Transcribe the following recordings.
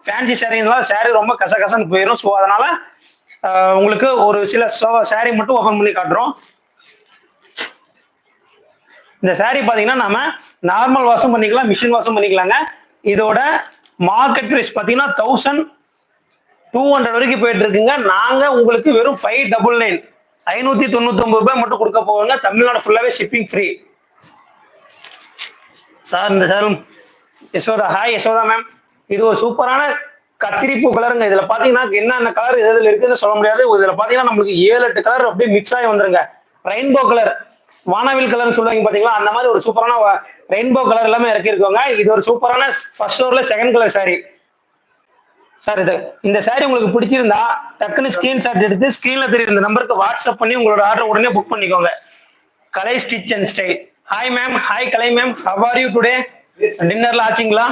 Fancy சாரீங்களாம் sari ரொம்ப கசகசன்னு போயிடும். So அதனால உங்களுக்கு ஒரு சில சாரீ மட்டும் ஓப்பன் பண்ணி காட்டுறோம். இந்த சாரீ பாத்தீங்கன்னா நம்ம நார்மல் வாஷும் பண்ணிக்கலாம், மிஷின் வாஷும் பண்ணிக்கலாங்க. இதோட மார்க்கெட் பிரைஸ் பாத்தீங்கன்னா 1200 வரைக்கும் போயிட்டு இருக்குங்க. நாங்க உங்களுக்கு வெறும் 599 599 ரூபாய் மட்டும் கொடுக்க போவாங்க. தமிழ்நாடு ஃபுல்லாவே ஷிப்பிங் ஃப்ரீ. சார் இந்த sir Yashoda, hi Yashoda ma'am. இது ஒரு சூப்பரான கத்திரிப்பூ கலருங்க. இதுல பாத்தீங்கன்னா என்னென்ன கலர் இதுல இருக்குன்னு சொல்ல முடியாது. இதுல பாத்தீங்கன்னா நம்மளுக்கு 7-8 கலர் அப்படியே மிக்ஸ் ஆகி வந்துருங்க. ரெயின்போ கலர், வானவில் கலர்னு சொல்லுவாங்க பாத்தீங்களா, அந்த மாதிரி ஒரு சூப்பரான ரெயின்போ கலர் எல்லாமே இறக்கிருக்கோங்க. இது ஒரு சூப்பரான ஃபர்ஸ்ட் ஃப்ளோர்ல செகண்ட் கலர் சாரி. சார் இந்த சாரி உங்களுக்கு பிடிச்சிருந்தா டக்குன்னு ஸ்கிரீன்ஷாட் எடுத்து ஸ்கிரீன்ல தெரியுற இந்த நம்பருக்கு வாட்ஸ்அப் பண்ணி உங்களோட ஆர்டர் உடனே புக் பண்ணிக்கோங்க. Kalai stitch and style. Hi ma'am, hi Kalai ma'am, how are you today? டின்னர்ல ஆச்சுங்களா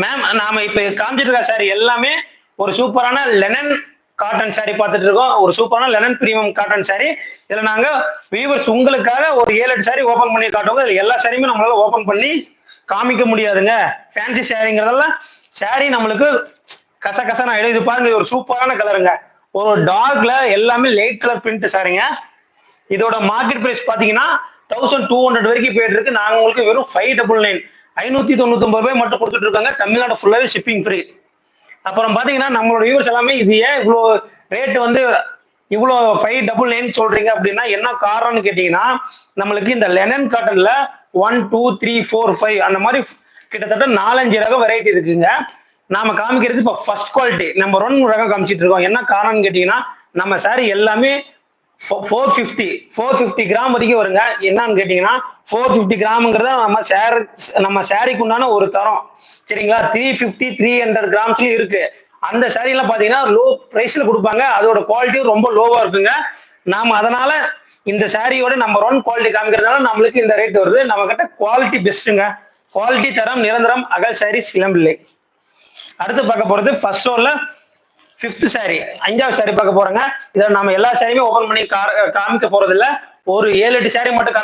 மேம்? நாம இப்ப காமிச்சிட்டு இருக்க சாரி எல்லாமே ஒரு சூப்பரான லெனன் காட்டன் சாரி பார்த்துட்டு இருக்கோம். ஒரு சூப்பரான லெனன் பிரீமியம் காட்டன் சாரி. இதுல நாங்க வியூவர்ஸ் உங்களுக்காக ஒரு 7-8 சாரி ஓபன் பண்ணி காட்டுவோம். இதுல எல்லா சாரியுமே நம்மளால ஓபன் பண்ணி காமிக்க முடியாதுங்க. ஃபேன்சி சாரிங்கிறதெல்லாம் சாரி நம்மளுக்கு கசகசன்னு ஆயிடும். இது பாருங்க, இது ஒரு சூப்பரான கலருங்க. ஒரு டார்க்ல எல்லாமே லைட் கலர் பிரிண்ட் சாரிங்க. இதோட மார்க்கெட் பிரைஸ் பாத்தீங்கன்னா 1200 வரைக்கும் போயிட்டு இருக்கு. நாங்க உங்களுக்கு வெறும் 599 599 ரூபாய் மட்டும் கொடுத்துட்டு இருக்காங்க. தமிழ்நாடு ஃபுல்லாவே ஷிப்பிங் ஃப்ரீ. அப்புறம் பாத்தீங்கன்னா நம்மளோட வியூவர்ஸ் எல்லாமே இது ஏன் இவ்வளோ ரேட் வந்து இவ்வளோ 599 சொல்றீங்க அப்படின்னா என்ன காரணம்னு கேட்டீங்கன்னா, நம்மளுக்கு இந்த லெனன் காட்டன்ல 1 2 3 4 5 அந்த மாதிரி கிட்டத்தட்ட 4-5 ரகம் வெரைட்டி இருக்குங்க. நாம காமிக்கிறது இப்போ ஃபர்ஸ்ட் குவாலிட்டி நம்பர் 1 ரகம் காமிச்சிட்டு இருக்கோம். என்ன காரணம்னு கேட்டீங்கன்னா, நம்ம சாரி எல்லாமே 450 கிராம் வரைக்கும் வருங்க. என்னன்னு கேட்டீங்கன்னா 450 கிராம்ங்கிறத நம்ம சாரிக்கு உண்டான ஒரு தரம், சரிங்களா? 350 300 கிராம்ஸ்லயும் இருக்கு. அந்த சாரி எல்லாம் பாத்தீங்கன்னா லோ பிரைஸ்ல கொடுப்பாங்க. அதோட குவாலிட்டியும் ரொம்ப லோவா இருக்குங்க. நாம அதனால இந்த சாரியோட நம்பர் 1 குவாலிட்டி காமிக்கிறதுனால நம்மளுக்கு இந்த ரேட் வருது. நம்ம கிட்ட குவாலிட்டி பெஸ்ட்டுங்க. குவாலிட்டி, தரம், நிரந்தரம். அகல் சாரீஸ் இளம்பிள்ளை. அடுத்து பார்க்க போறது ஃபர்ஸ்ட் ஃப்ளோர்ல 5th சாரி, 5வது சாரி பார்க்க போறோங்க. இதை நம்ம எல்லா சாரியுமே ஓபன் பண்ணி காமிக்க போறது இல்ல. ஒரு 7-8 சாரி மட்டும்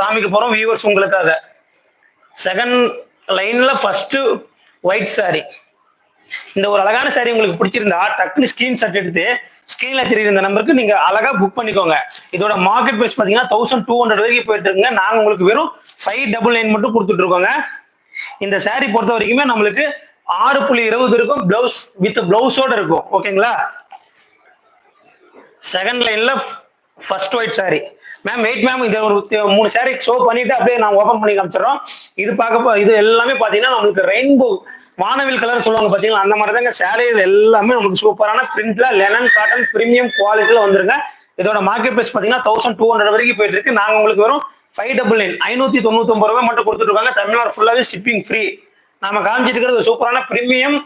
காமிக்க போறோம் வியூவர்ஸ் உங்களுக்காக. செகண்ட் லைன்ல ஃபர்ஸ்ட் ஒயிட் சாரி. இந்த ஒரு அழகான சாரி உங்களுக்கு பிடிச்சிருந்தா டக்குனு ஸ்கிரீன்ஷாட் எடுத்து ஸ்கிரீன்ல தெரியுற இந்த நம்பருக்கு நீங்க அழகா புக் பண்ணிக்கோங்க. இதோட மார்க்கெட் பிரைஸ் பாத்தீங்கன்னா 1200 வரைக்கும் போயிட்டு இருக்குங்க. நாங்க உங்களுக்கு வெறும் 599 மட்டும் கொடுத்துட்டு இருக்கோங்க. இந்த சாரி பொறுத்த வரைக்குமே நம்மளுக்கு 6.20 இருக்கும். பிளவுஸ் வித் பிளவுஸோட இருக்கும். ஓகேங்களா? செகண்ட் லைன்ல first white sorry. Ma'am wait ma'am, இது ஒரு 3 சாரி ஷோ பண்ணிட்டு அப்படியே நான் ஓபன் பண்ணி காமிச்சிடறோம். இது எல்லாமே பாத்தீங்கன்னா நம்மளுக்கு ரெயின்போ வானவில் கலர் சொல்லுவாங்க பாத்தீங்களா, அந்த மாதிரி தாங்க சாரி. இது எல்லாமே நம்மளுக்கு சூப்பரான பிரிண்ட்ல லெனன் காட்டன் பிரீமியம் குவாலிட்டியில வந்துருங்க. இதோட மார்க்கெட் பிரைஸ் பாத்தீங்கன்னா 1200 வரைக்கும் போயிட்டு இருக்கு. நாங்க உங்களுக்கு வெறும் 599 599 ரூபாய் மட்டும் கொடுத்துட்டு இருக்காங்க. தமிழ்நாடு ஃபுல்லாவே ஷிப்பிங் ஃப்ரீ. நாம காமிச்சிட்டு இருக்கிறது சூப்பரான பிரீமியம்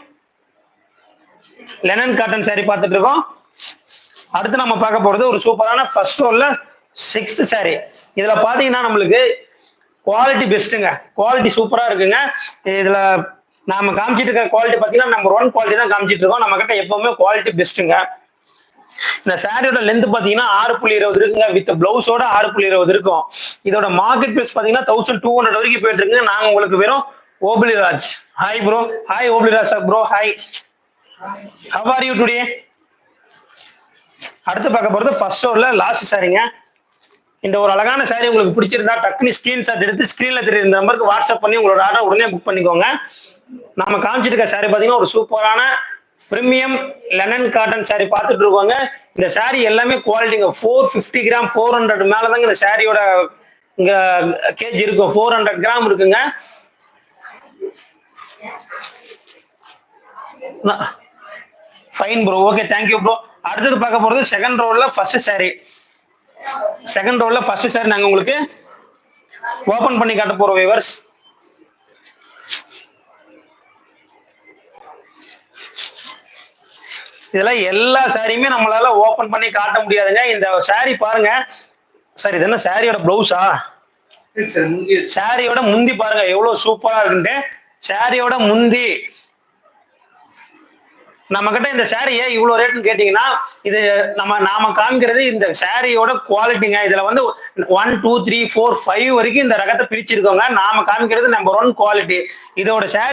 லெனன் காட்டன் சாரி பார்த்துட்டு இருக்கோம். அடுத்து நம்ம பார்க்க போறது ஒரு சூப்பரான ஃபர்ஸ்ட் ஃப்ளோர்ல 6th சாரி. இதுல பாத்தீங்கன்னா நம்மளுக்கு குவாலிட்டி பெஸ்ட்டுங்க. குவாலிட்டி சூப்பரா இருக்குங்க. இதுல நாம காமிச்சிட்டு இருக்க குவாலிட்டி பாத்தீங்கன்னா நம்பர் 1 குவாலிட்டி தான் காமிச்சிட்டு இருக்கோம். நம்ம கிட்ட எப்பவுமே குவாலிட்டி பெஸ்ட்டுங்க. இந்த சாரியோட லென்த் பாத்தீங்கன்னா 6.20 இருக்குங்க. வித் பிளவுஸோட 6.20 இருக்கும். இதோட மார்க்கெட் பிரைஸ் பாத்தீங்கன்னா 1200 வரைக்கும் போயிட்டு இருக்குங்க. நாங்க உங்களுக்கு வெறும் Obiliraj. Hi bro. Hi Obiliraj bro. Hi, how are you today? அடுத்து பார்க்க போறது ஃபர்ஸ்ட் ஃப்ளோர்ல லாஸ்ட் சாரிங்க. இந்த ஒரு அழகான சாரி உங்களுக்கு பிடிச்சிருந்தா டக்குனு ஸ்கிரீன்ஷாட் எடுத்து ஸ்கிரீன்ல தெரியுற நம்பருக்கு வாட்ஸ்அப் பண்ணி உங்களோட ஆர்டர் உடனே புக் பண்ணிக்கோங்க. நாம காமிச்சிட்டு இருக்க சாரி பாத்தீங்கன்னா ஒரு சூப்பரான பிரீமியம் லெனன் காட்டன் சாரி பார்த்துட்டு இருக்கோங்க. இந்த சாரி எல்லாமே குவாலிட்டிங்க. 450 கிராம் 400 மேலதாங்க இந்த சாரியோட இங்க கேஜ் இருக்கும். 400 கிராம் இருக்குங்க. Fine bro, okay, thank you bro. அடுத்தது பார்க்க போறது செகண்ட் ரோல ஃபர்ஸ்ட் சாரி. செகண்ட் ரோல ஃபர்ஸ்ட் சாரி நாங்க உங்களுக்கு ஓபன் பண்ணி காட்ட போறோம் வியூவர்ஸ். இதெல்லாம் எல்லா சாரியுமே நம்மளால ஓபன் பண்ணி காட்ட முடியாதுங்க. இந்த சாரி பாருங்க சார், இது என்ன சாரியோட பிளவுஸா? சாரியோட முந்தி பாருங்க எவ்வளவு சூப்பரா இருக்குன்ட்டு. சாரியோட முந்தி நம்ம கிட்ட இந்த சாரி ஏன் இவ்வளவு ரேட்னு கேட்டீங்கன்னா, இது நாம காமிக்கிறது இந்த சாரியோட குவாலிட்டிங்க. இதுல வந்து 1 2 3 4 5 வரைக்கும் இந்த ரகத்தை பிரிச்சிருக்கோங்க. நாம காமிக்கிறது நம்பர் 1 குவாலிட்டி. இதோட சாரி